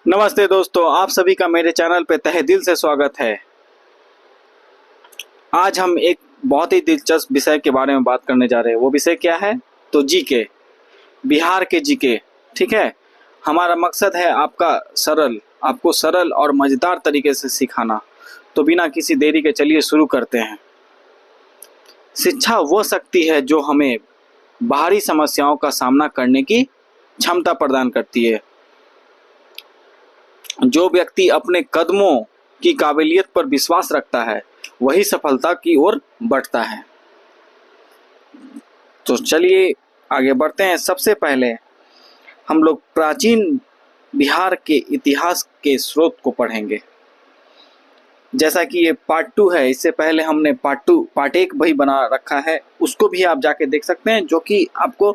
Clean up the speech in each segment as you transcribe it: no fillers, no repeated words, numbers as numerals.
नमस्ते दोस्तों, आप सभी का मेरे चैनल पे तहे दिल से स्वागत है। आज हम एक बहुत ही दिलचस्प विषय के बारे में बात करने जा रहे हैं। वो विषय क्या है? तो जीके, बिहार के जीके। ठीक है। हमारा मकसद है आपको सरल और मज़ेदार तरीके से सिखाना। तो बिना किसी देरी के चलिए शुरू करते हैं। शिक्षा वो शक्ति है जो हमें बाहरी समस्याओं का सामना करने की क्षमता प्रदान करती है। जो व्यक्ति अपने कदमों की काबिलियत पर विश्वास रखता है वही सफलता की ओर बढ़ता है। तो चलिए आगे बढ़ते हैं। सबसे पहले हम लोग प्राचीन बिहार के इतिहास के स्रोत को पढ़ेंगे। जैसा कि ये पार्ट 2 है, इससे पहले हमने पार्ट 1 भी बना रखा है, उसको भी आप जाके देख सकते हैं, जो कि आपको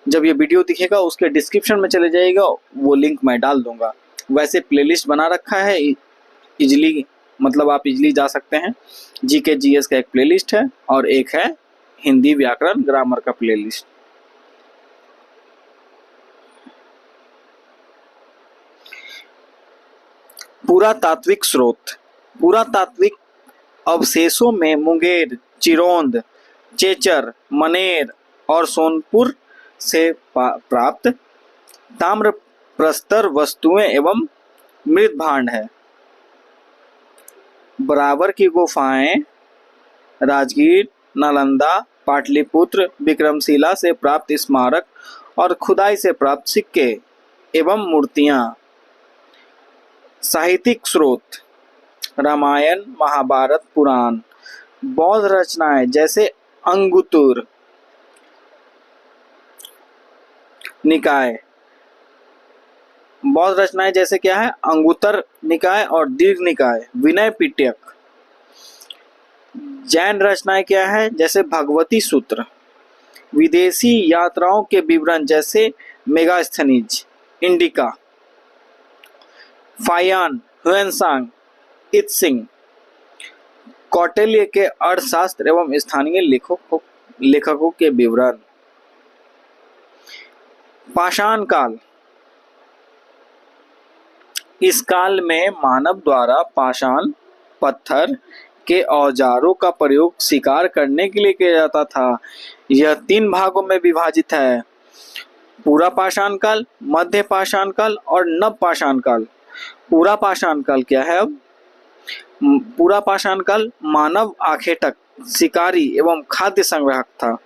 जब ये वीडियो दिखेगा उसके डिस्क्रिप्शन में चले जाइएगा, वो लिंक मैं डाल दूंगा। वैसे प्लेलिस्ट बना रखा है इजली, मतलब आप इजली जा सकते हैं। जीके जीएस का एक प्लेलिस्ट है और एक है हिंदी व्याकरण ग्रामर का प्लेलिस्ट। पुरातात्विक स्रोत। पुरातात्विक अवशेषों में मुंगेर, चिरौंद, चेचर, मनेर और सोनपुर से प्राप्त ताम्र प्रस्तर वस्तुएं एवं मृत भांड है। बराबर की गुफाएं राजगीर, नालंदा, पाटलिपुत्र, विक्रमशिला से प्राप्त स्मारक और खुदाई से प्राप्त सिक्के एवं मूर्तियां। साहित्यिक स्रोत रामायण, महाभारत, पुराण। बौद्ध रचनाएं जैसे अंगुत्तर निकाय। बौद्ध रचनाएं जैसे क्या है? अंगुत्तर निकाय और दीर्घ निकाय, विनय पिटक। जैन रचनाएं क्या है? जैसे भगवती सूत्र। विदेशी यात्राओं के विवरण जैसे Megasthenes, Indica, Faxian, Hiuen Tsang, I Tsing. Kautilya के अर्थशास्त्र एवं स्थानीय लेखकों के विवरण। पाषाण काल। इस काल में मानव द्वारा पाषाण पत्थर के औजारों का प्रयोग शिकार करने के लिए किया जाता था। यह 3 भागों में विभाजित है: पूरा पाषाण काल, मध्य पाषाण काल और नव पाषाण काल। पूरा पाषाण काल क्या है? अब पूरा पाषाण काल मानव आखेटक, शिकारी एवं खाद्य संग्राहक था।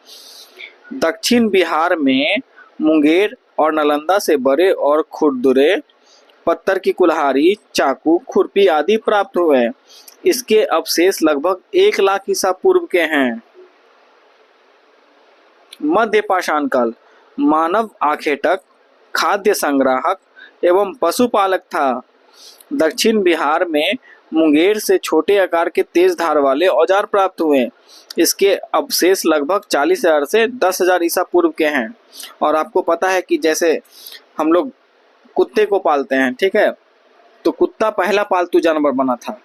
दक्षिण बिहार में मुंगेर और नालंदा से बड़े और खुरदुरे पत्थर की कुल्हाड़ी, चाकू, खुरपी आदि प्राप्त हुए। इसके अवशेष लगभग 1 लाख ईसा पूर्व के हैं। मध्य पाषाण काल मानव आखेटक, खाद्य संग्राहक एवं पशुपालक था। दक्षिण बिहार में मुंगेर से छोटे आकार के तेज धार वाले औजार प्राप्त हुए। इसके अवशेष लगभग 40,000 से 10,000 ईसा पूर्व के हैं। और आपको पता है कि जैसे हम लोग कुत्ते को पालते हैं, ठीक है, तो कुत्ता पहला पालतू जानवर बना था।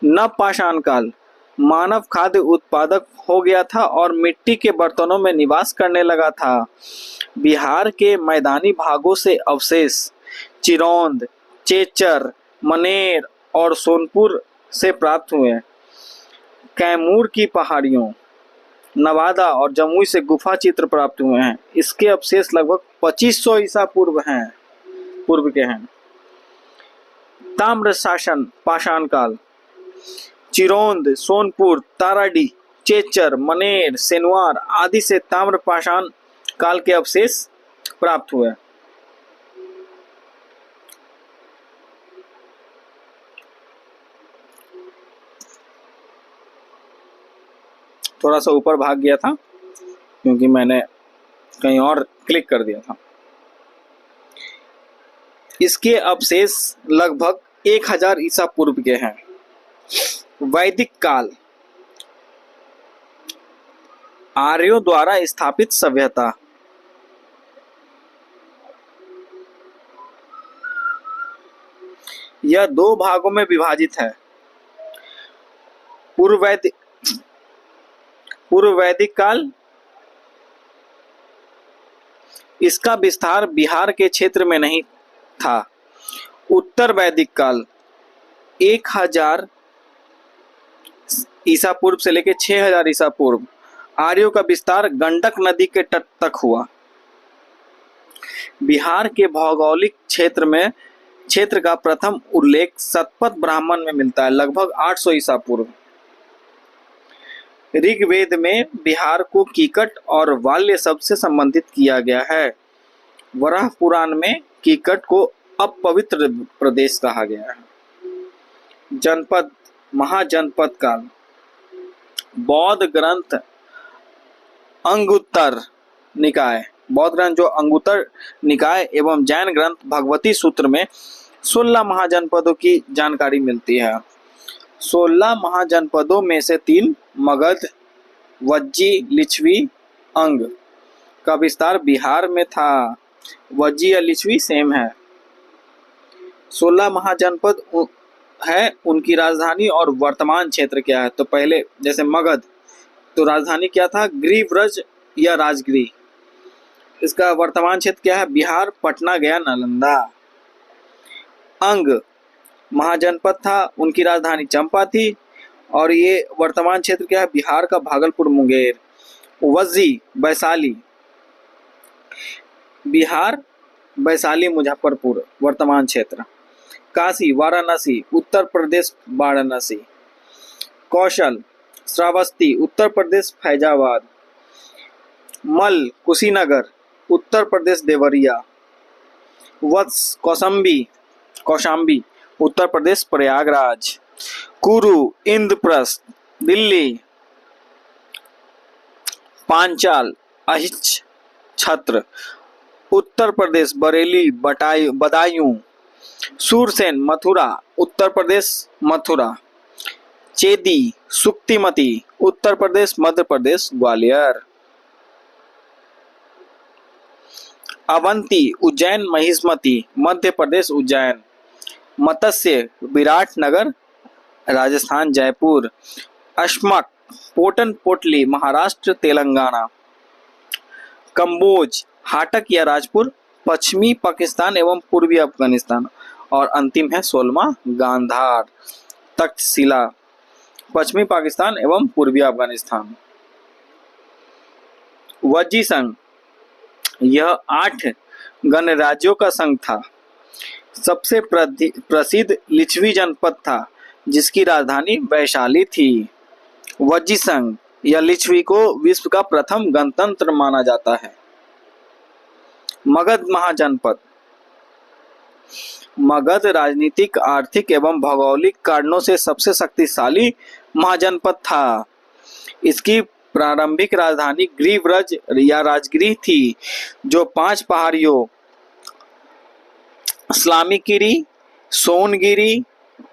नव पाषाण काल मानव खाद्य उत्पादक हो गया था और मिट्टी के बर्तनों में निवास करने लगा था। बिहार के मैदानी भागों से अवशेष चिरौंद, चेचर, मनेर और सोनपुर से प्राप्त हुए। कैमूर की पहाड़ियों, नवादा और जमुई से गुफा चित्र प्राप्त हुए हैं। इसके अवशेष लगभग 2500 ईसा पूर्व के हैं। ताम्र शासन पाषाण काल चिरौंद, सोनपुर, ताराडी, चेचर, मनेर, सेनवार आदि से ताम्र पाषाण काल के अवशेष प्राप्त हुए। थोड़ा सा ऊपर भाग गया था क्योंकि मैंने कहीं और क्लिक कर दिया था। इसके अवशेष लगभग 1000 ईसा पूर्व के हैं। वैदिक काल आर्यों द्वारा स्थापित सभ्यता। यह 2 भागों में विभाजित है: पूर्व वैदिक काल इसका विस्तार बिहार के क्षेत्र में नहीं था। उत्तर वैदिक काल 1000 ईसा पूर्व से लेकर 6000 ईसा पूर्व आर्यों का विस्तार गंडक नदी के तट तक हुआ। बिहार के भौगोलिक क्षेत्र का प्रथम उल्लेख शतपथ ब्राह्मण में मिलता है, लगभग 800 ईसा पूर्व। ऋग्वेद में बिहार को कीकट और वाल्य शब्द से संबंधित किया गया है। वराह पुराण में कीकट को अपवित्र प्रदेश कहा गया है। जनपद महाजनपद काल बौद्ध ग्रंथ अंगुत्तर निकाय, बौद्ध ग्रंथ जो अंगुत्तर निकाय एवं जैन ग्रंथ भगवती सूत्र में 16 महाजनपदों की जानकारी मिलती है। 16 महाजनपदों में से 3 मगध, वज्जी, लिच्छवी, अंग का विस्तार बिहार में था। वज्जी या लिच्छवी सेम है। 16 महाजनपद है, उनकी राजधानी और वर्तमान क्षेत्र क्या है? तो पहले जैसे मगध, तो राजधानी क्या था? गिरिव्रज या राजगिरी। इसका वर्तमान क्षेत्र क्या है? बिहार, पटना, गया, नालंदा। अंग महाजनपद था, उनकी राजधानी चंपा थी और ये वर्तमान क्षेत्र क्या है? बिहार का भागलपुर, मुंगेर। वज्जी वैशाली, बिहार, वैशाली, मुजफ्फरपुर वर्तमान क्षेत्र। काशी वाराणसी, उत्तर प्रदेश वाराणसी। कौशल श्रावस्ती, उत्तर प्रदेश फैजाबाद। मल कुशीनगर, उत्तर प्रदेश देवरिया। वत्स कौशाम्बी, उत्तर प्रदेश प्रयागराज। कुरु इंद्रप्रस्थ, दिल्ली। पांचाल अहिच्छ छत्र, उत्तर प्रदेश बरेली बदायूं। सूरसेन मथुरा, उत्तर प्रदेश मथुरा। चेदी सुक्तिमती, उत्तर प्रदेश मध्य प्रदेश ग्वालियर। अवंती उज्जैन महिष्मती, मध्य प्रदेश उज्जैन। मत्स्य विराटनगर, राजस्थान जयपुर। अश्मक पोटन पोटली, महाराष्ट्र तेलंगाना। कंबोज हाटक या राजपुर, पश्चिमी पाकिस्तान एवं पूर्वी अफगानिस्तान। और अंतिम है 16वां गांधार तक्षशिला, पश्चिमी पाकिस्तान एवं पूर्वी अफगानिस्तान। वज्जी संघ यह 8 गणराज्यों का संघ था। सबसे प्रसिद्ध लिच्छवी जनपद था जिसकी राजधानी वैशाली थी। वज्जी संघ या लिच्छवी को विश्व का प्रथम गणतंत्र माना जाता है। मगध महाजनपद, मगध राजनीतिक, आर्थिक एवं भौगोलिक कारणों से सबसे शक्तिशाली महाजनपद था। इसकी प्रारंभिक राजधानी गिरिव्रज या राजगिरी थी, जो 5 पहाड़ियों स्लामीगिरी, सोनगिरी,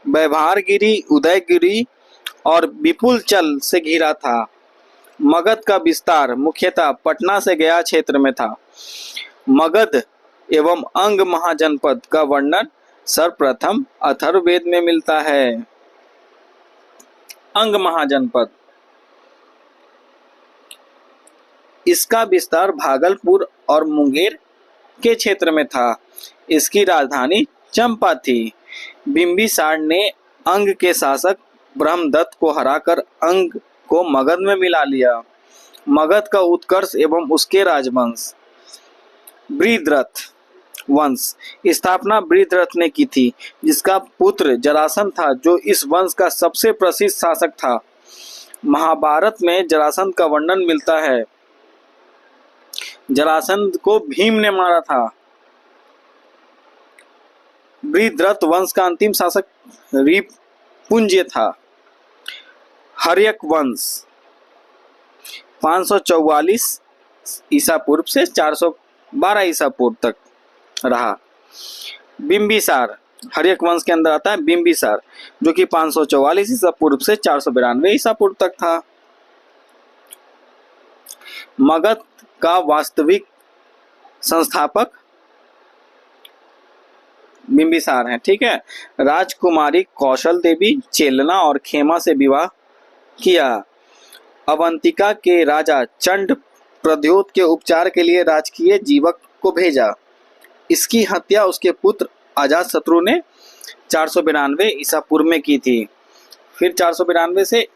व्यवहारगिरी, उदयगिरी और विपुलचल से घिरा था। मगध का विस्तार मुख्यतः पटना से गया क्षेत्र में था। मगध एवं अंग महाजनपद का वर्णन सर्वप्रथम अथर्ववेद में मिलता है। अंग महाजनपद, इसका विस्तार भागलपुर और मुंगेर के क्षेत्र में था। इसकी राजधानी चंपा थी। बिंबिसार ने अंग के शासक ब्रह्मदत्त को हराकर अंग को मगध में मिला लिया। मगध का उत्कर्ष एवं उसके राजवंश। बृहद्रथ वंश स्थापना बृहद्रथ ने की थी, जिसका पुत्र जरासंध था, जो इस वंश का सबसे प्रसिद्ध शासक था। महाभारत में जरासंध का वर्णन मिलता है। जरासंध को भीम ने मारा था। बृहद्रथ वंश का अंतिम शासक रिपुंजय था। हर्यक वंश 544 ईसा पूर्व से 412 ईसा पूर्व तक रहा। बिंबिसार हर्यक वंश के अंदर आता है बिंबिसार, जो कि 544 ईसा पूर्व से 492 ईसा पूर्व तक था। मगध का वास्तविक संस्थापक बिंबिसार है। ठीक है। राजकुमारी कौशल देवी चेलना और खेमा से विवाह किया। अवंतिका के राजा चंड प्रद्योत के उपचार के लिए राजकीय जीवक को भेजा। इसकी हत्या उसके पुत्र अजातशत्रु ने 492 ईसा पूर्व में की थी। फिर 492 से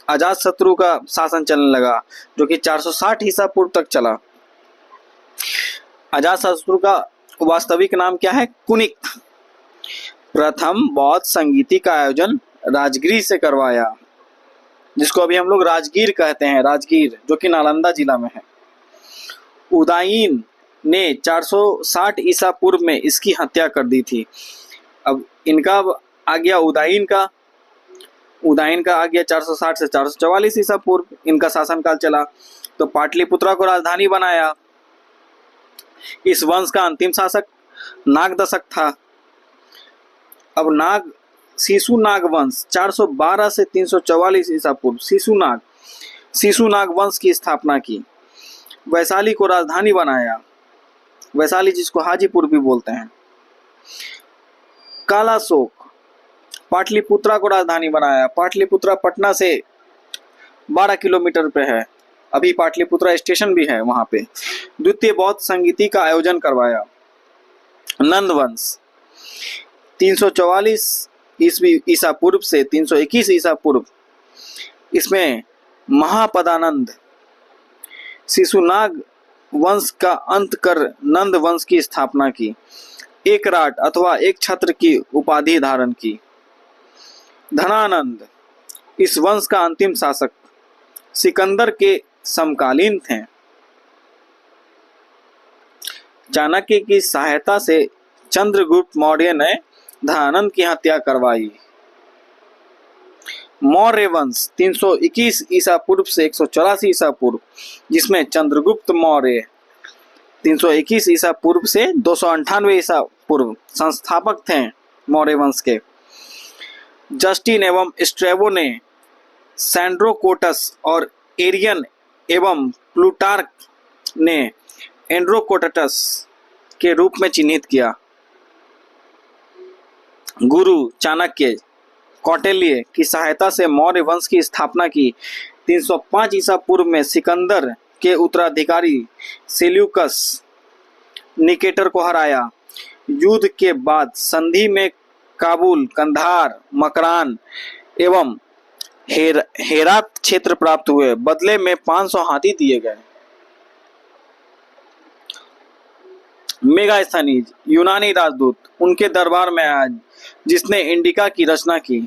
अजातशत्रु का शासन चलने लगा, जो कि 460 ईसा पूर्व तक चला। अजातशत्रु का वास्तविक नाम क्या है? कुनिक। प्रथम बौद्ध संगीति का आयोजन राजगीर से करवाया, जिसको अभी हम लोग राजगीर कहते हैं, राजगीर, जो कि नालंदा जिला में है। उदायीन ने 460 ईसा पूर्व में इसकी हत्या कर दी थी। अब इनका आ गया उदायीन का आ गया 460 से 444 ईसा पूर्व, इनका शासनकाल चला। तो पाटलिपुत्रा को राजधानी बनाया। इस वंश का अंतिम शासक नागदशक था। अब शिशुनाग वंश 412 से 344 ईसा पूर्व शिशुनाग वंश की स्थापना की। वैशाली को राजधानी बनाया, वैशाली जिसको हाजीपुर भी बोलते हैं। कालाशोक पाटलिपुत्रा को राजधानी बनाया। पाटलिपुत्रा पटना से 12 किलोमीटर पे है, अभी पाटलिपुत्रा स्टेशन भी है वहां पे। द्वितीय बौद्ध संगीति का आयोजन करवाया। नंद वंश 344 ईसा पूर्व से 321 ईसा पूर्व, इसमें महापदानंद शिशुनाग वंश का अंत कर नंद वंश की स्थापना की। एक राट अथवा एक छत्र की उपाधि धारण की। धनानंद इस वंश का अंतिम शासक सिकंदर के समकालीन थे। चाणक्य की सहायता से चंद्रगुप्त मौर्य ने धनानंद की हत्या करवाई। मौर्य वंश 321 ईसा पूर्व से 184 ईसा पूर्व, जिसमें चंद्रगुप्त मौर्य 321 ईसा पूर्व से 298 ईसा पूर्व संस्थापक थे मौर्य वंश के। जस्टिन एवं स्ट्रेबो ने सैंड्रोकोटस और एरियन एवं प्लूटार्क ने एंड्रोकोटस के रूप में चिन्हित किया। गुरु चाणक्य कौटिल्य की सहायता से मौर्य वंश की स्थापना की। 305 ईसा पूर्व में सिकंदर के उत्तराधिकारी सेल्यूकस निकेटर को हराया। युद्ध के बाद संधि में काबुल, कंधार, मकरान एवं हेरात क्षेत्र प्राप्त हुए। बदले में 500 हाथी दिए गए। मेगास्थनीज यूनानी राजदूत उनके दरबार में आया, जिसने इंडिका की रचना की।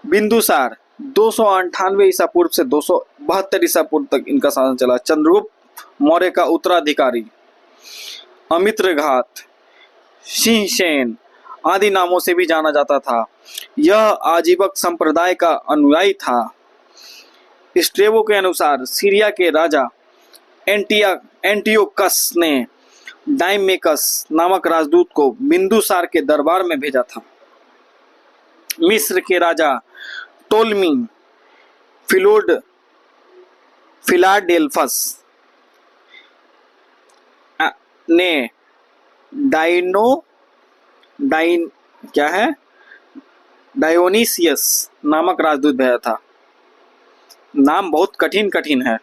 बिंदुसार 298 ईसा पूर्व से 272 ईसा पूर्व तक इनका शासन चला। चंद्रगुप्त मौर्य का उत्तराधिकारी। अमित्रघात, सिंहसेन आदि नामों से भी जाना जाता था। यह आजीवक संप्रदाय का अनुयायी था। स्ट्रेबो के अनुसार सीरिया के राजा एंटियोकस ने डाइमेकस नामक राजदूत को बिंदुसार के दरबार में भेजा था। मिस्र के राजा टोलमी फिलाडेल्फस ने डायोनीसियस नामक राजदूत भेजा था। नाम बहुत कठिन है।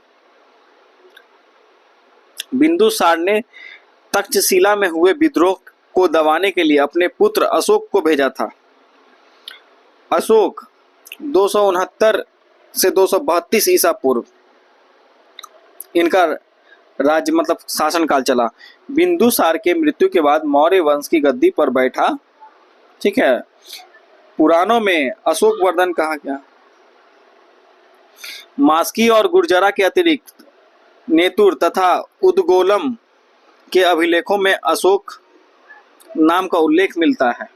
बिंदुसार ने तक्षशिला में हुए विद्रोह को दबाने के लिए अपने पुत्र अशोक को भेजा था। अशोक 269 से 232 ईसा पूर्व इनका राज्य मतलब शासनकाल चला। बिंदुसार के मृत्यु के बाद मौर्य वंश की गद्दी पर बैठा। ठीक है, पुराणों में अशोक वर्धन कहा गया। मास्की और गुर्जरा के अतिरिक्त नेतुर तथा उदगोलम के अभिलेखों में अशोक नाम का उल्लेख मिलता है।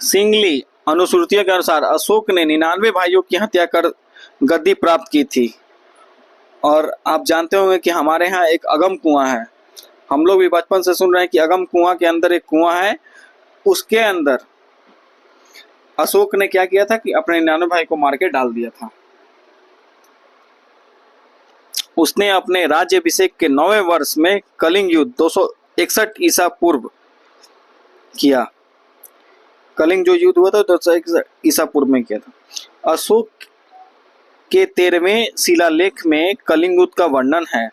सिंगली अनुश्रुतियों के अनुसार अशोक ने 99 भाइयों की हत्या कर गद्दी प्राप्त की थी। और आप जानते होंगे कि हमारे यहाँ एक अगम कुआं है। हम लोग भी बचपन से सुन रहे हैं कि अगम कुआं के अंदर एक कुआं है। उसके अंदर अशोक ने क्या किया था कि अपने 99 भाई को मार के डाल दिया था। उसने अपने राज्याभिषेक के 9वें वर्ष में कलिंग युद्ध 261 ईसा पूर्व किया। कलिंग जो युद्ध हुआ था 261 ईसा पूर्व में किया था। अशोक के 13वें शिलालेख में कलिंग युद्ध का वर्णन है।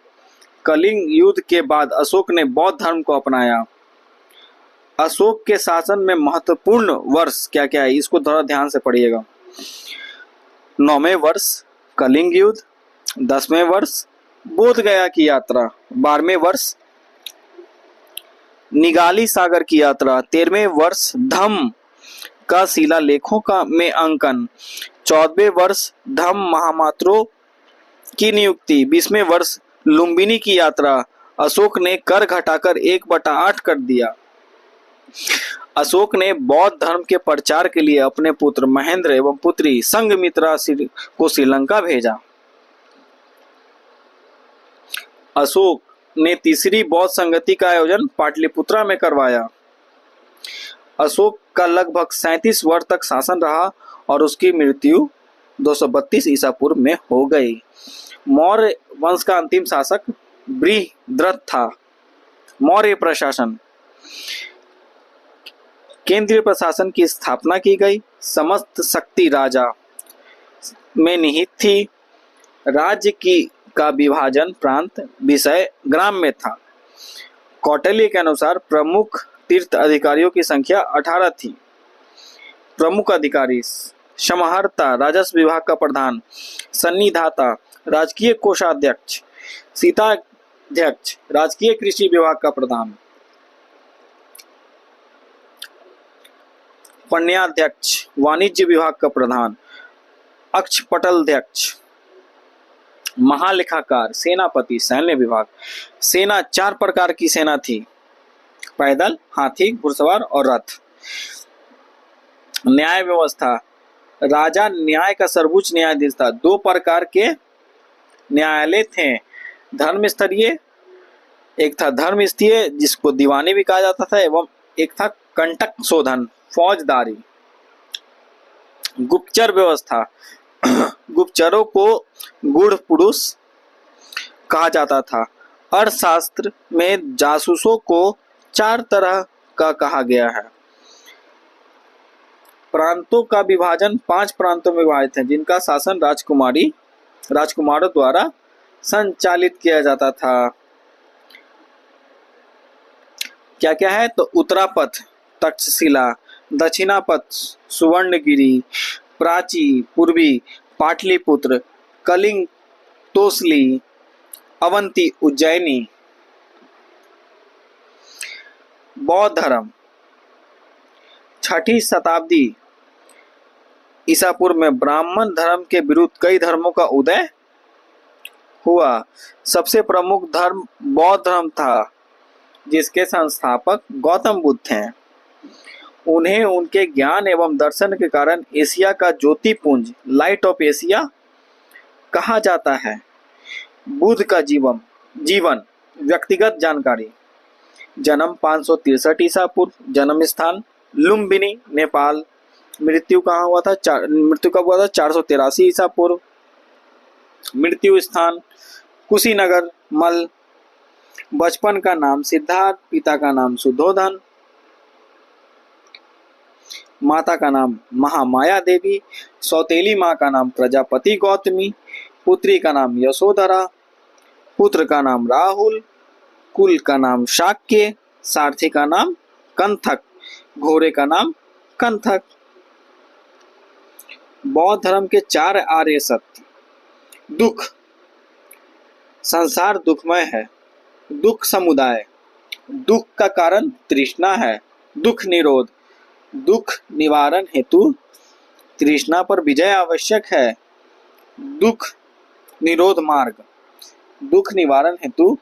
कलिंग युद्ध के बाद अशोक ने बौद्ध धर्म को अपनाया। अशोक के शासन में महत्वपूर्ण वर्ष क्या क्या है, इसको थोड़ा ध्यान से पढ़िएगा। 9वें वर्ष कलिंग युद्ध, 10वें वर्ष बोध गया की यात्रा, 12वें वर्ष निगाली सागर की यात्रा, 13वें वर्ष धम्म का शिलालेखों का में अंकन, 14वें वर्ष धम्म महामात्रों की नियुक्ति, 20वें वर्ष लुम्बिनी की यात्रा। अशोक ने कर घटाकर 1/8 कर दिया। अशोक ने बौद्ध धर्म के प्रचार के लिए अपने पुत्र महेंद्र एवं पुत्री संघमित्रा को श्रीलंका भेजा। अशोक ने तीसरी बौद्ध संगति का आयोजन पाटलिपुत्रा में करवाया। अशोक का लगभग 37 वर्ष तक शासन रहा और उसकी मृत्यु 232 ईसा पूर्व में हो गई। मौर्य वंश का अंतिम शासक बृहद्रथ था। मौर्य प्रशासन, केंद्रीय प्रशासन की स्थापना की गई। समस्त शक्ति राजा में निहित थी। राज्य का विभाजन प्रांत, विषय, ग्राम में था। कौटिल्य के अनुसार प्रमुख तीर्थ अधिकारियों की संख्या 18 थी। प्रमुख अधिकारी: समहर्ता राजस्व विभाग का प्रधान, सन्निधाता राजकीय कोषाध्यक्ष, सीताध्यक्ष राजकीय कृषि विभाग का प्रधान, पण्याध्यक्ष वाणिज्य विभाग का प्रधान, अक्षपटलाध्यक्ष, महालेखाकार, सेनापति सैन्य विभाग। सेना 4 प्रकार की सेना थी: पैदल, हाथी, घुड़सवार और रथ। न्याय व्यवस्था, राजा न्याय का सर्वोच्च न्यायाधीश था। 2 प्रकार के न्यायालय थे: धर्म स्तरीय, एक था धर्म स्तरीय जिसको दीवानी भी कहा जाता था, एवं एक था कंटक शोधन, फौजदारी। गुप्तचर व्यवस्था, गुप्तचरों को गूढ़ पुरुष कहा जाता था। अर्थशास्त्र में जासूसों को 4 तरह का कहा गया है। प्रांतों का विभाजन 5 प्रांतों में विभाजित है जिनका शासन राजकुमारों द्वारा संचालित किया जाता था। क्या क्या है तो उत्तरापथ तक्षशिला, दक्षिणापथ सुवर्णगिरी, प्राची पूर्वी पाटलिपुत्र, कलिंग तोसली, अवंती उज्जैनी। बौद्ध धर्म 6ठी शताब्दी ईसा पूर्व में ब्राह्मण धर्म के विरुद्ध कई धर्मों का उदय हुआ। सबसे प्रमुख धर्म बौद्ध धर्म था जिसके संस्थापक गौतम बुद्ध थे। उन्हें उनके ज्ञान एवं दर्शन के कारण एशिया का ज्योतिपुंज, लाइट ऑफ एशिया कहा जाता है। बुद्ध का जीवन व्यक्तिगत जानकारी: जन्म 563 ईसा पूर्व, जन्म स्थान लुम्बिनी नेपाल, मृत्यु कब हुआ था 483 ईसा पूर्व, मृत्यु स्थान कुशीनगर मल, बचपन का नाम सिद्धार्थ, पिता का नाम सुधोधन, माता का नाम महामाया देवी, सौतेली माँ का नाम प्रजापति गौतमी, पुत्री का नाम यशोधरा, पुत्र का नाम राहुल, कुल का नाम शाक्य, सारथी का नाम कंथक, घोड़े का नाम कंथक। बौद्ध धर्म के 4 आर्य सत्य: दुख, संसार दुखमय है, दुख समुदाय, दुख का कारण तृष्णा है, दुख निरोध, दुख निवारण हेतु तृष्णा पर विजय आवश्यक है, दुख निरोध मार्ग, दुख निवारण हेतु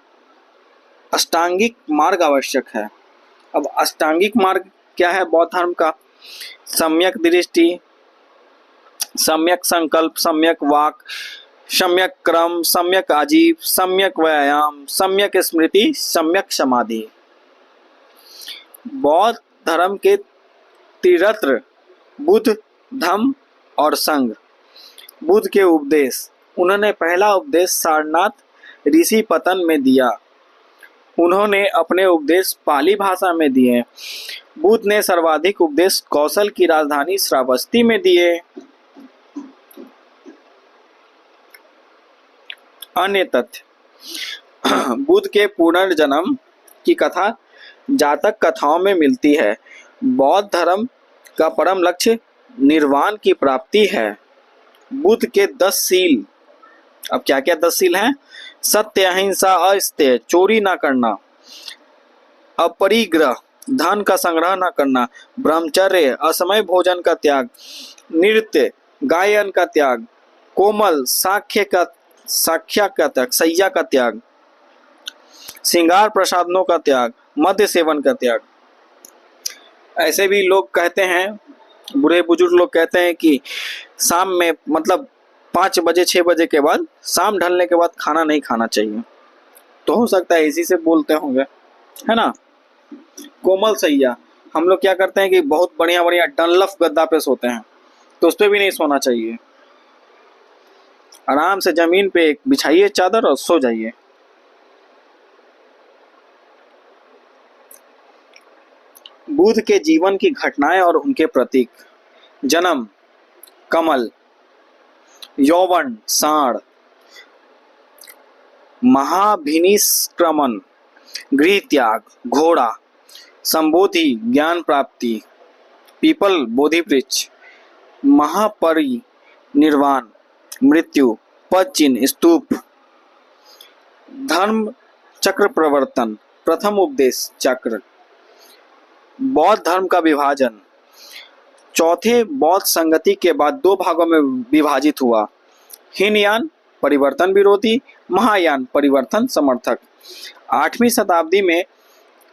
अष्टांगिक मार्ग आवश्यक है। अब अष्टांगिक मार्ग क्या है बौद्ध धर्म का? सम्यक दृष्टि, सम्यक संकल्प, सम्यक वाक, सम्यक क्रम, सम्यक आजीव, सम्यक व्यायाम, सम्यक स्मृति, सम्यक समाधि। बौद्ध धर्म के त्रिरत्न बुद्ध, धम्म और संघ। बुद्ध के उपदेश: उन्होंने पहला उपदेश सारनाथ ऋषि पतन में दिया। उन्होंने अपने उपदेश पाली भाषा में दिए। बुद्ध ने सर्वाधिक उपदेश कौशल की राजधानी श्रावस्ती में दिए। अन्य तथ्य। बुद्ध के पुनर्जन्म की कथा जातक कथाओं में मिलती है। बौद्ध धर्म का परम लक्ष्य निर्वाण की प्राप्ति है। बुद्ध के 10 सील, अब क्या क्या 10 सील हैं? सत्य, अहिंसा, अस्तेय, चोरी ना करना, अपरिग्रह, धन का संग्रह न करना, ब्रह्मचर्य, असमय भोजन का त्याग, नृत्य, गायन का त्याग, कोमल साख्या का त्याग, सैया का त्याग, श्रृंगार प्रसाधनों का त्याग, मद्य सेवन का त्याग। ऐसे भी लोग कहते हैं, बूढ़े बुजुर्ग लोग कहते हैं कि शाम में मतलब 5 बजे 6 बजे के बाद, शाम ढलने के बाद खाना नहीं खाना चाहिए। तो हो सकता है इसी से बोलते होंगे, है ना। कोमल सैया, हम लोग क्या करते हैं कि बहुत बढ़िया बढ़िया डनलफ गद्दा पे सोते हैं, तो उस पे भी नहीं सोना चाहिए। आराम से जमीन पे बिछाइए चादर और सो जाइए। बुद्ध के जीवन की घटनाएं और उनके प्रतीक। जन्म कमल, यौवन साढ़, महाभिनिष्क्रमण गृह त्याग घोड़ा, संबोधि ज्ञान प्राप्ति, पीपल बोधि वृक्ष, महापरिनिर्वाण मृत्यु, पद चिन्ह स्तूप, धर्म चक्र प्रवर्तन, प्रथम उपदेश चक्र, बौद्ध धर्म का विभाजन, चौथे बौद्ध संगति के बाद 2 भागों में विभाजित हुआ, हीनयान परिवर्तन विरोधी, महायान परिवर्तन समर्थक। 8वीं शताब्दी में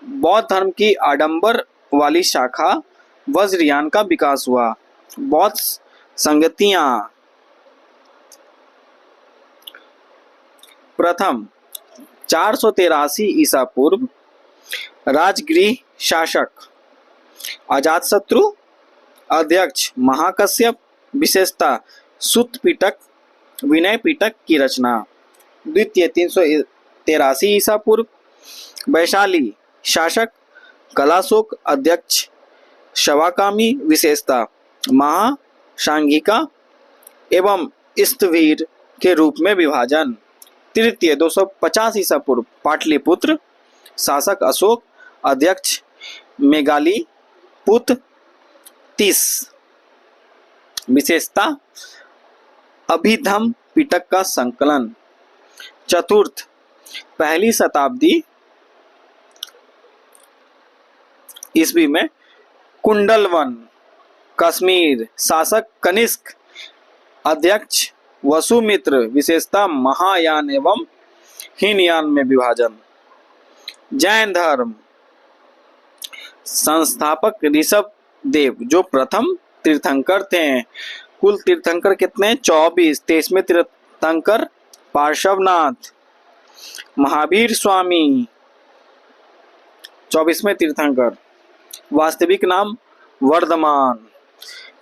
बौद्ध धर्म की आडंबर वाली शाखा वज्रयान का विकास हुआ। बौद्ध संगतियां। प्रथम 483 ईसा पूर्व, राजगृह शासक अजातशत्रु, अध्यक्ष महाकश्यप, विशेषता सुत्त पिटक, विनय पिटक की रचना। द्वितीय 383 ईसा पूर्व, वैशाली शासक कलाशोक, अध्यक्ष शवाकामी, विशेषता महासांघिका एवं स्थविर के रूप में विभाजन। तृतीय 250 ईसा पूर्व, पाटलिपुत्र शासक अशोक, अध्यक्ष मेगाली पुत्र 30, विशेषता अभिधम पिटक का संकलन। चतुर्थ 1ली शताब्दी ईस्वी में कुंडलवन कश्मीर, शासक कनिष्क, अध्यक्ष वसुमित्र, विशेषता महायान एवं हीनयान में विभाजन। जैन धर्म संस्थापक ऋषभ देव जो प्रथम तीर्थंकर थे। कुल तीर्थंकर कितने? 24। 23वें तीर्थंकर पार्श्वनाथ। महावीर स्वामी 24वें तीर्थंकर। वास्तविक नाम वर्धमान।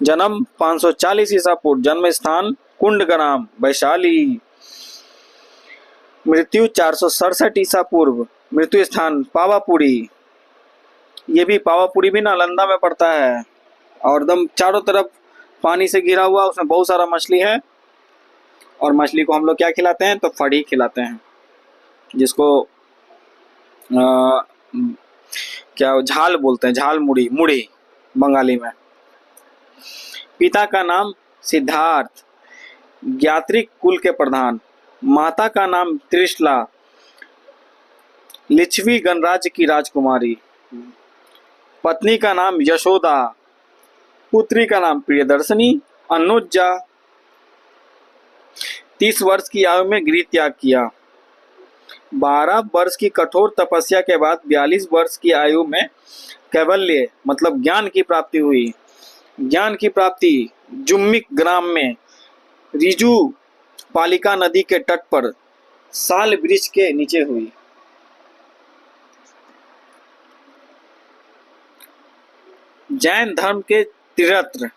जन्म 540 ईसा पूर्व। जन्म स्थान कुंडग्राम वैशाली। मृत्यु 467 ईसा पूर्व। मृत्यु स्थान पावापुरी। ये भी पावापुरी भी नालंदा में पड़ता है और एकदम चारों तरफ पानी से घिरा हुआ, उसमें बहुत सारा मछली है और मछली को हम लोग क्या खिलाते हैं? तो फड़ी खिलाते हैं, जिसको क्या झाल बोलते हैं, झाल मुड़ी, मुड़ी बंगाली में। पिता का नाम सिद्धार्थ, ज्ञात्रिक कुल के प्रधान। माता का नाम त्रिशला, लिच्छवी गणराज्य की राजकुमारी। पत्नी का नाम यशोदा, पुत्री का नाम प्रियदर्शनी, अनुजा। 30 वर्ष की आयु में गृह त्याग किया। 12 वर्ष की कठोर तपस्या के बाद 42 वर्ष की आयु में कैवल्य मतलब ज्ञान की प्राप्ति हुई। ज्ञान की प्राप्ति जुम्मिक ग्राम में रिजु पालिका नदी के तट पर साल वृक्ष के नीचे हुई। जैन धर्म के त्रिरत्न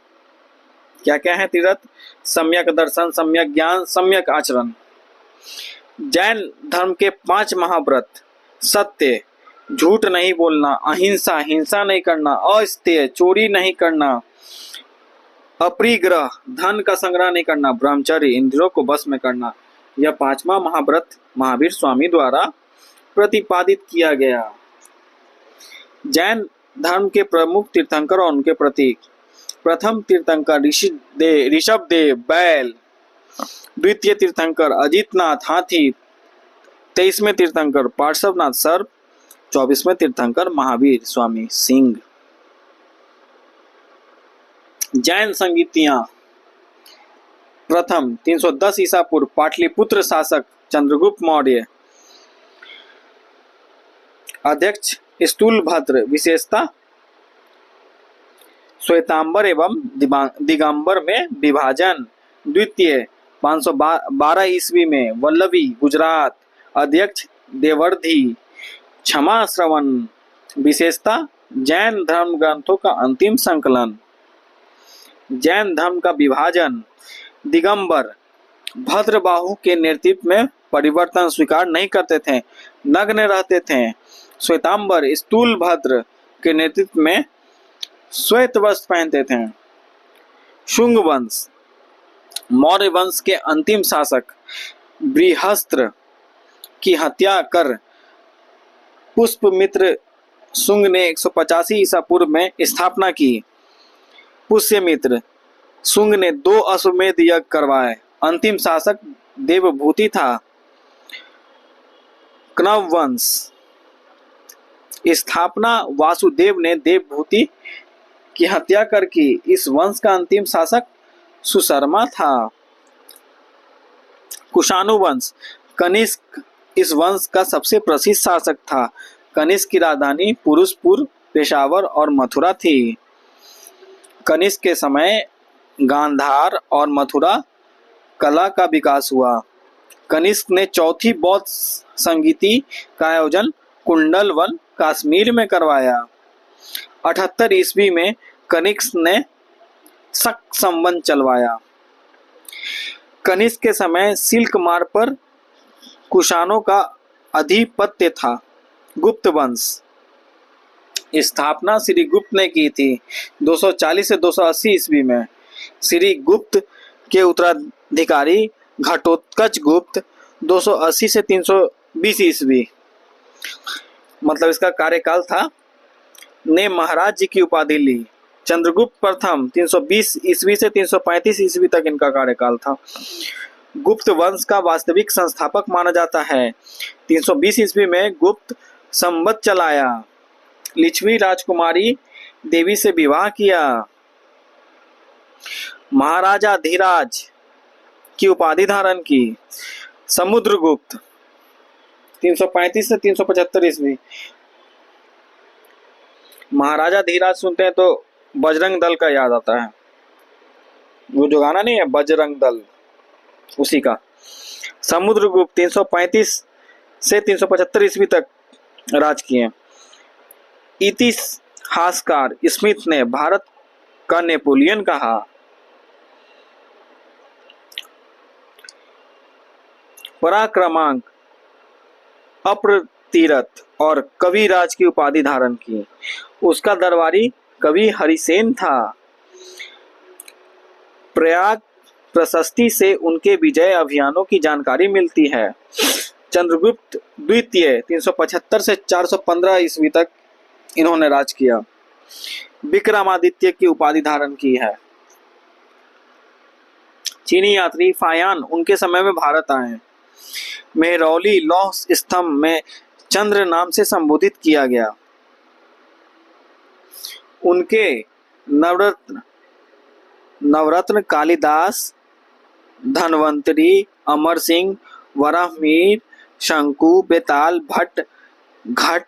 क्या क्या है? त्रिरत्न सम्यक दर्शन, सम्यक ज्ञान, सम्यक आचरण। जैन धर्म के 5 महाव्रत: सत्य, झूठ नहीं बोलना, अहिंसा, हिंसा नहीं करना, अस्तेय, चोरी नहीं करना, अपरिग्रह, धन का संग्रह नहीं करना, ब्रह्मचर्य, इंद्रियों को बस में करना, यह पांचवा महाव्रत महावीर स्वामी द्वारा प्रतिपादित किया गया। जैन धर्म के प्रमुख तीर्थंकर और उनके प्रतीक। प्रथम तीर्थंकर ऋषभदेव बैल, द्वितीय तीर्थंकर अजितनाथ हाथी, 23वें तीर्थंकर पार्श्वनाथ सर्प, 24वें तीर्थंकर महावीर स्वामी सिंह। जैन संगीतियां। प्रथम 310 ईसा पूर्व पाटलिपुत्र शासक चंद्रगुप्त मौर्य। अध्यक्ष स्थूलभद्र। विशेषता श्वेतांबर एवं दिगंबर में विभाजन। द्वितीय 512 ईस्वी में वल्लभी गुजरात। अध्यक्ष देवर्धि। क्षमा श्रवण। विशेषता जैन धर्म ग्रंथों का अंतिम संकलन। जैन धर्म का विभाजन। दिगंबर भद्रबाहु के नेतृत्व में परिवर्तन स्वीकार नहीं करते थे, नग्न रहते थे। श्वेतांबर स्थूलभद्र के नेतृत्व में श्वेत वस्त्र पहनते थे। शुंग वंश मौर्य वंश के अंतिम शासक बृहस्त्र की हत्या कर पुष्यमित्र शुंग ने 185 ईसा पूर्व में स्थापना की। पुष्यमित्र शुंग ने 2 अश्वमेध यज्ञ करवाए। अंतिम शासक देवभूति था। कण्व वंश स्थापना वासुदेव ने देवभूति की हत्या कर की। इस वंश का अंतिम शासक सुशर्मा था। कुषाणु वंश कनिष्क इस वंश का सबसे प्रसिद्ध शासक था। कनिष्क की राजधानी पुरुषपुर, पेशावर और मथुरा थी। कनिष्क के समय गांधार और मथुरा कला का विकास हुआ। कनिष्क ने चौथी बौद्ध संगीति का आयोजन कुंडल वन कश्मीर में करवाया। 78 ईस्वी में कनिष्क ने शक संबंध चलवाया। कनिष्क के समय सिल्क मार्ग पर कुषाणों का अधिपत्य था। गुप्त वंश स्थापना श्री गुप्त ने की थी 240 से 280 ईस्वी में। श्री गुप्त के उत्तराधिकारी घटोत्कच गुप्त 280 से 320 ईस्वी मतलब इसका कार्यकाल था, ने महाराज जी की उपाधि ली। चंद्रगुप्त प्रथम 320 ईस्वी से 335 ईस्वी तक इनका कार्यकाल था। गुप्त वंश का वास्तविक संस्थापक माना जाता है। 320 ईस्वी में गुप्त संवत चलाया। लिच्छवी राजकुमारी देवी से विवाह किया। महाराजा धीराज की उपाधि धारण की। समुद्रगुप्त 335 से 375 ईस्वी। महाराजा धीराज सुनते हैं तो बजरंग दल का याद आता है। वो जो गाना नहीं है बजरंग दल, उसी का। समुद्रगुप्त 335 से 375 ईस्वी तक राज किए। इतिहासकार स्मिथ ने भारत का नेपोलियन कहा। पराक्रमांक अप्रतिरथ और कविराज की उपाधि धारण की। उसका दरबारी कवि हरिसेन था। प्रयाग प्रशस्ति से उनके विजय अभियानों की जानकारी मिलती है। चंद्रगुप्त द्वितीय 375 से 415 ईस्वी तक इन्होंने राज किया। विक्रमादित्य की उपाधि धारण की है। चीनी यात्री फायान उनके समय में भारत आए। मेहरौली लौह स्तंभ में चंद्र नाम से संबोधित किया गया। उनके नवरत्न कालिदास, धनवंतरी, अमर सिंह, वराहमिहिर, शंकु, बेताल, भट्ट, घट,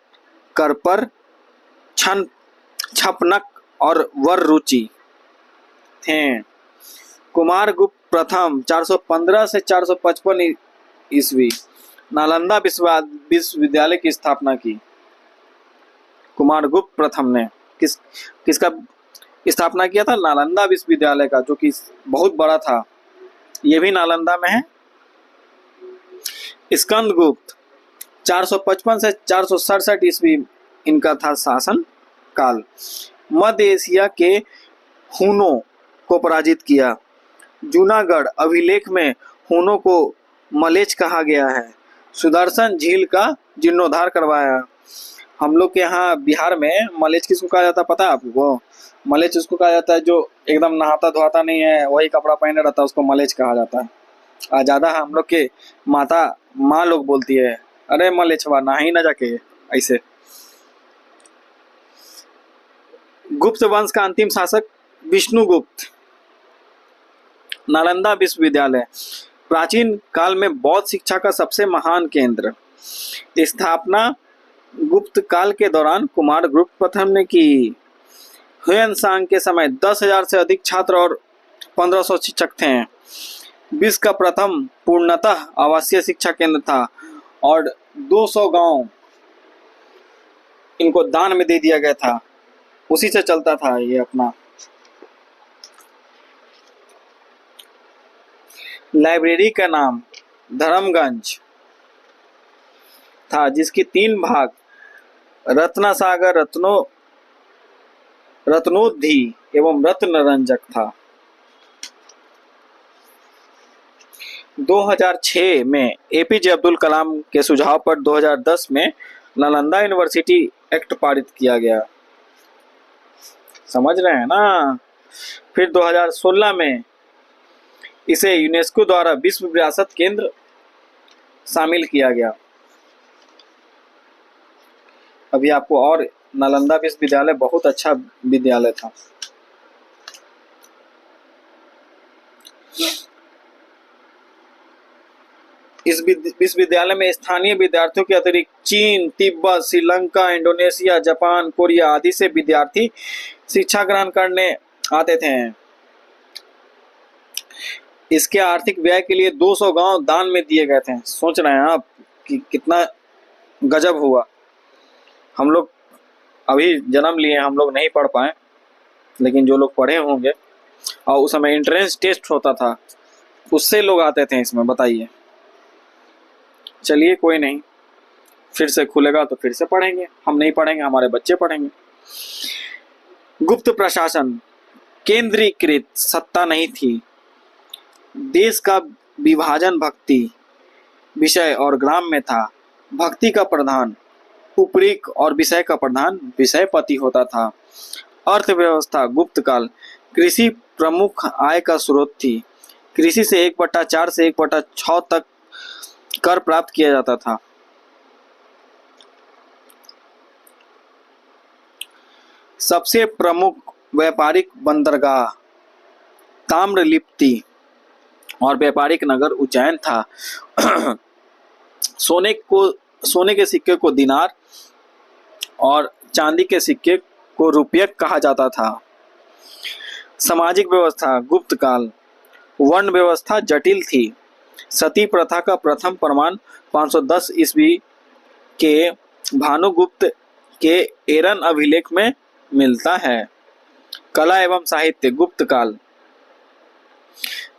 करपर, छपनक और वररुचि थे। कुमारगुप्त प्रथम 415 से 455 ईस्वी नालंदा विश्वविद्यालय की स्थापना की। कुमारगुप्त प्रथम ने किसका स्थापना किया था? नालंदा विश्वविद्यालय का, जो कि बहुत बड़ा था। यह भी नालंदा में है। स्कंदगुप्त 455 से 467 ईस्वी इनका था शासन काल। मध्य एशिया के हुनों को पराजित किया। जूनागढ़ अभिलेख में हुनों को मलेच कहा गया है। सुदर्शन झील का जीर्णोद्धार करवाया। हम लोग के यहाँ बिहार में मलेच किसको कहा जाता है पता है आपको? मलेच उसको कहा जाता है जो एकदम नहाता धोता नहीं है, वही कपड़ा पहने रहता है, उसको मलेच कहा जाता है। और ज्यादा हम लोग के माँ लोग बोलती है, अरे मलेचवा नहा ही ना जाके ऐसे। गुप्त वंश का अंतिम शासक विष्णुगुप्त। नालंदा विश्वविद्यालय प्राचीन काल में बौद्ध शिक्षा का सबसे महान केंद्र। स्थापना गुप्त काल के दौरान कुमार गुप्त प्रथम ने की। हुएनसांग के समय 10,000 से अधिक छात्र और 1,500 शिक्षक थे। विश्व का प्रथम पूर्णतः आवासीय शिक्षा केंद्र था और 200 गांव इनको दान में दे दिया गया था। उसी से चलता था ये अपना। लाइब्रेरी का नाम धर्मगंज था, जिसकी 3 भाग रत्नासागर, रत्नोद्धि एवं रत्नरंजक था। 2006 में एपीजे अब्दुल कलाम के सुझाव पर 2010 में नालंदा यूनिवर्सिटी एक्ट पारित किया गया। समझ रहे हैं ना? फिर 2016 में इसे यूनेस्को द्वारा विश्व विरासत केंद्र शामिल किया गया। अभी आपको और नालंदा विश्वविद्यालय बहुत अच्छा विद्यालय था। इस विश्वविद्यालय में स्थानीय विद्यार्थियों के अतिरिक्त चीन, Tibet, Sri Lanka, Indonesia, Japan, Korea आदि से विद्यार्थी शिक्षा ग्रहण करने आते थे। इसके आर्थिक व्यय के लिए 200 गांव दान में दिए गए थे। सोच रहे हैं आप कि कितना गजब हुआ। हम लोग अभी जन्म लिए, हम लोग नहीं पढ़ पाए, लेकिन जो लोग पढ़े होंगे, और उस समय एंट्रेंस टेस्ट होता था, उससे लोग आते थे इसमें। बताइए। चलिए कोई नहीं, फिर से खुलेगा तो फिर से पढ़ेंगे। हम नहीं पढ़ेंगे, हमारे बच्चे पढ़ेंगे। गुप्त प्रशासन। केंद्रीकृत सत्ता नहीं थी। देश का विभाजन भक्ति, विषय और ग्राम में था। भक्ति का प्रधान उपरिक और विषय का प्रधान विषयपति होता था। अर्थव्यवस्था गुप्त काल। कृषि प्रमुख आय का स्रोत थी। कृषि से 1/4 से 1/6 तक कर प्राप्त किया जाता था। सबसे प्रमुख व्यापारिक बंदरगाह ताम्रलिप्ति और व्यापारिक नगर उज्जैन था। सोने के सिक्के को दिनार और चांदी के सिक्के को रुपयक कहा जाता था। सामाजिक व्यवस्था गुप्त काल। वर्ण व्यवस्था जटिल थी। सती प्रथा का प्रथम प्रमाण 510 ईस्वी के भानुगुप्त के एरन अभिलेख में मिलता है। कला एवं साहित्य गुप्त काल।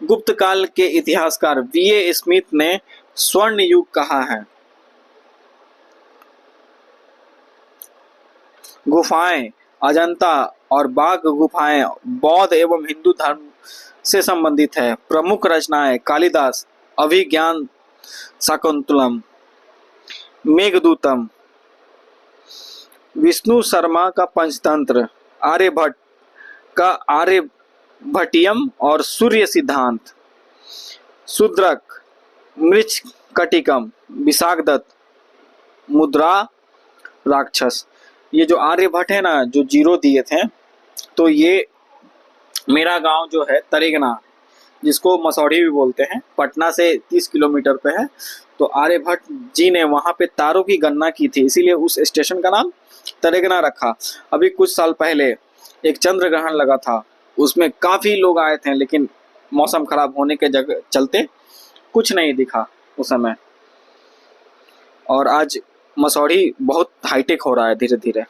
गुप्त काल के इतिहासकार वीए स्मिथ ने स्वर्ण युग कहा है। गुफाएं अजंता और बाघ गुफाएं बौद्ध एवं हिंदू धर्म से संबंधित है। प्रमुख रचनाएं कालिदास अभिज्ञान शाकुंतलम, मेघदूतम, विष्णु शर्मा का पंचतंत्र, आर्यभट्ट का आर्यभट्टियम और सूर्य सिद्धांत, शूद्रक, मृच्छकटिकम, विशाखदत्त, मुद्रा राक्षस। ये जो आर्यभट्ट है ना, जो 0 दिए थे, तो ये मेरा गांव जो है तरेगना, जिसको मसौढ़ी भी बोलते हैं, पटना से 30 किलोमीटर पे है। तो आर्यभट्ट जी ने वहां पे तारों की गणना की थी, इसीलिए उस स्टेशन का नाम तरेगना रखा। अभी कुछ साल पहले एक चंद्र ग्रहण लगा था, उसमें काफी लोग आए थे, लेकिन मौसम खराब होने के चलते कुछ नहीं दिखा उस समय। और आज मसौढ़ी बहुत हाईटेक हो रहा है धीरे धीरे।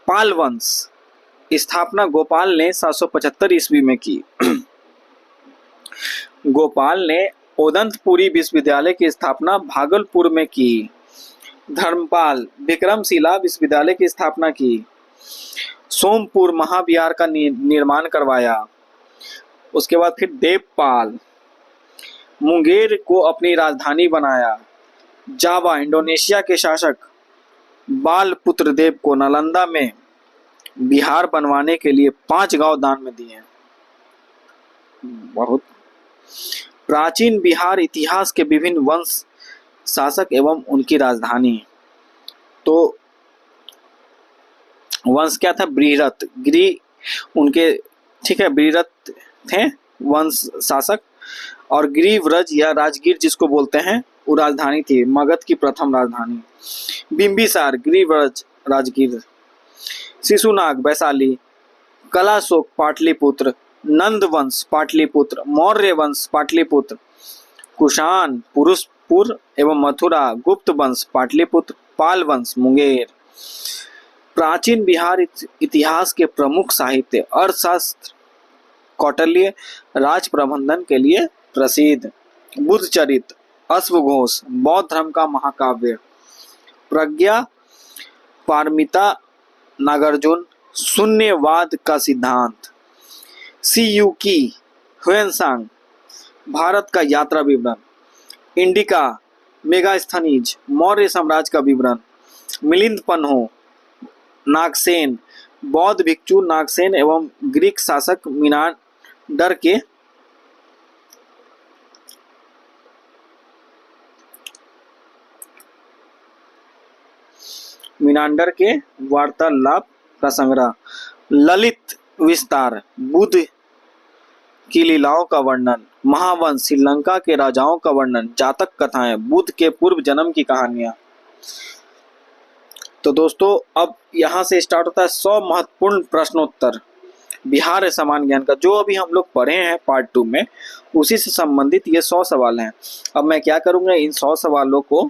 पाल वंश स्थापना गोपाल ने 775 ईस्वी में की। गोपाल ने ओदंतपुरी विश्वविद्यालय की स्थापना भागलपुर में की। धर्मपाल विक्रमशिला विश्वविद्यालय की स्थापना की। सोमपुर महाविहार का निर्माण करवाया। उसके बाद फिर देवपाल मुंगेर को अपनी राजधानी बनाया। जावा इंडोनेशिया के शासक बालपुत्र देव को नालंदा में बिहार बनवाने के लिए 5 गांव दान में दिए। बहुत प्राचीन बिहार इतिहास के विभिन्न वंश शासक एवं उनकी राजधानी। तो वंश क्या था? बृहत उनके, ठीक है, बृहत थे वंश शासक। और गिरिव्रज या राजगीर जिसको बोलते हैं वो राजधानी थी, मगध की प्रथम राजधानी। बिंबिसार गिरिव्रज राजगीर। शिशुनाग वैशाली। कलाशोक पाटलिपुत्र। नंद वंश पाटलिपुत्र। मौर्य वंश पाटलिपुत्र। कुषाण पुरुषपुर एवं मथुरा। गुप्त वंश पाटलिपुत्र। पाल वंश मुंगेर। प्राचीन बिहार इतिहास के प्रमुख साहित्य अर्थशास्त्र कौटिल्य, राज प्रबंधन के लिए प्रसिद्ध। बुद्ध चरित, अश्वघोष बौद्ध धर्म का महाकाव्य। प्रज्ञा पारमिता नागार्जुन, शून्यवाद का सिद्धांत। सीयूकी ह्वेनसांग, भारत का यात्रा विवरण। इंडिका मेगास्थनीज, मौर्य साम्राज्य का विवरण। मिलिंद पन्हो, नागसेन, बौद्ध भिक्षु नागसेन एवं ग्रीक शासक मीनांडर के वार्तालाप का संग्रह। ललित विस्तार, बुद्ध की लीलाओं का वर्णन। महावंश, श्रीलंका के राजाओं का वर्णन। जातक कथाएं, बुद्ध के पूर्व जन्म की कहानियां। तो दोस्तों अब यहाँ से स्टार्ट होता है 100 महत्वपूर्ण प्रश्नोत्तर बिहार सामान्य ज्ञान का, जो अभी हम लोग पढ़े हैं पार्ट 2 में, उसी से संबंधित ये 100 सवाल हैं। अब मैं क्या करूँगा, इन 100 सवालों को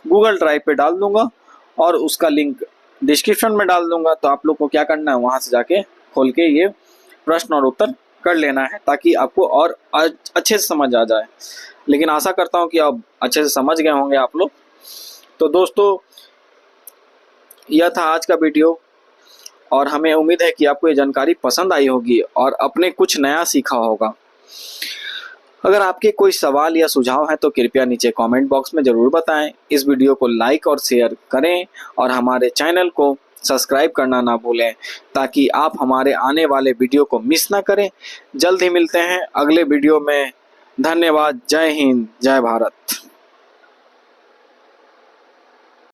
गूगल ड्राइव पे डाल दूंगा और उसका लिंक डिस्क्रिप्शन में डाल दूंगा। तो आप लोग को क्या करना है, वहाँ से जाके खोल के ये प्रश्न और उत्तर कर लेना है, ताकि आपको और अच्छे से समझ आ जाए। लेकिन आशा करता हूँ कि आप अच्छे से समझ गए होंगे आप लोग। तो दोस्तों यह था आज का वीडियो, और हमें उम्मीद है कि आपको ये जानकारी पसंद आई होगी और आपने कुछ नया सीखा होगा। अगर आपके कोई सवाल या सुझाव है तो कृपया नीचे कमेंट बॉक्स में ज़रूर बताएं। इस वीडियो को लाइक और शेयर करें और हमारे चैनल को सब्सक्राइब करना ना भूलें, ताकि आप हमारे आने वाले वीडियो को मिस ना करें। जल्द ही मिलते हैं अगले वीडियो में। धन्यवाद। जय हिंद, जय भारत।